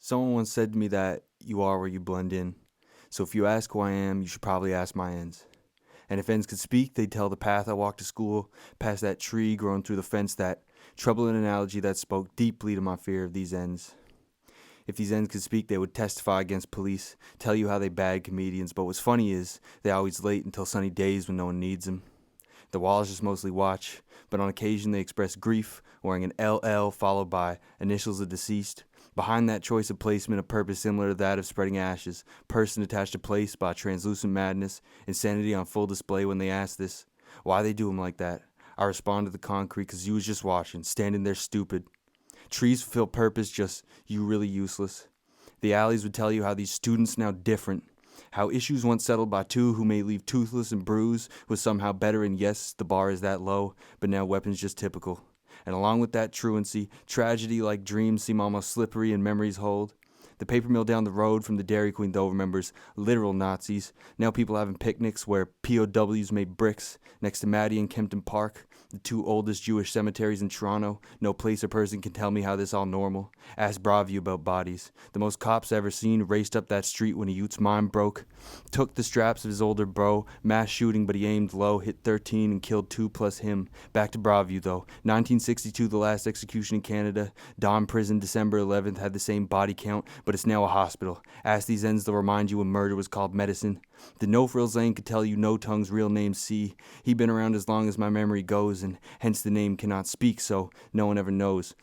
Someone once said to me that you are where you blend in. So if you ask who I am, you should probably ask my ends. And if ends could speak, they'd tell the path I walked to school, past that tree growing through the fence, that troubling analogy that spoke deeply to my fear of these ends. If these ends could speak, they would testify against police, tell you how they bag comedians, but what's funny is they always late until sunny days when no one needs them. The walls just mostly watch, but on occasion they express grief, wearing an LL followed by initials of deceased. Behind that choice of placement, a purpose similar to that of spreading ashes, person attached to place by translucent madness, insanity on full display when they ask this. Why they do 'em like that? I respond to the concrete 'cause you was just watching, standing there stupid. Trees fulfill purpose, just you really useless. The alleys would tell you how these students now different. How issues once settled by two who may leave toothless and bruised was somehow better, and yes, the bar is that low, but now weapons just typical. And along with that truancy, tragedy like dreams seem almost slippery and memories hold. The paper mill down the road from the Dairy Queen, though, remembers literal Nazis. Now people having picnics where POWs made bricks next to Maddie and Kempton Park, the two oldest Jewish cemeteries in Toronto. No place or person can tell me how this all normal. Ask Bravio about bodies. The most cops ever seen raced up that street when a youth's mind broke. Took the straps of his older bro, mass shooting, but he aimed low, hit 13 and killed 2 plus him. Back to Bravio, though. 1962, the last execution in Canada. Dawn Prison, December 11th, had the same body count, but it's now a hospital. Ask these ends, they'll remind you when murder was called medicine. The No Frills Lane could tell you No Tongue's real name C. He been around as long as my memory goes, and hence the name cannot speak, so no one ever knows.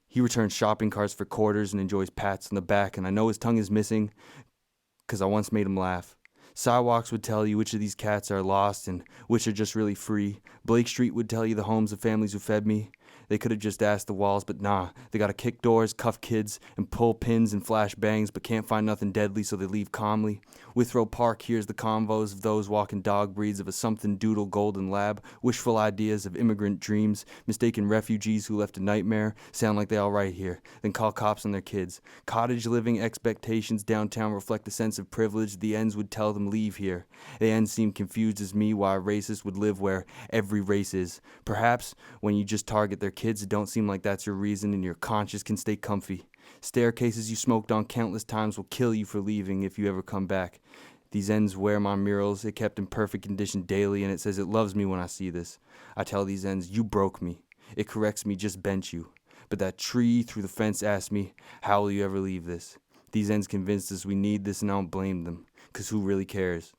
He returns shopping carts for quarters and enjoys pats on the back, and I know his tongue is missing, 'cause I once made him laugh. Sidewalks would tell you which of these cats are lost and which are just really free. Blake Street would tell you the homes of families who fed me. They could have just asked the walls, but nah. They gotta kick doors, cuff kids, and pull pins and flash bangs, but can't find nothing deadly, so they leave calmly. Withrow Park hears the convos of those walking dog breeds of a something doodle golden lab, wishful ideas of immigrant dreams, mistaken refugees who left a nightmare, sound like they all right here, then call cops on their kids. Cottage living expectations downtown reflect a sense of privilege. The ends would tell them leave here. The ends seem confused as me why a racist would live where every race is. Perhaps when you just target their kids, it don't seem like that's your reason, and your conscience can stay comfy. Staircases you smoked on countless times will kill you for leaving if you ever come back. These ends wear my murals, it kept in perfect condition daily, and it says it loves me when I see this. I tell these ends, you broke me. It corrects me, just bent you. But that tree through the fence asks me, how will you ever leave this? These ends convinced us we need this, and I don't blame them, 'cause who really cares?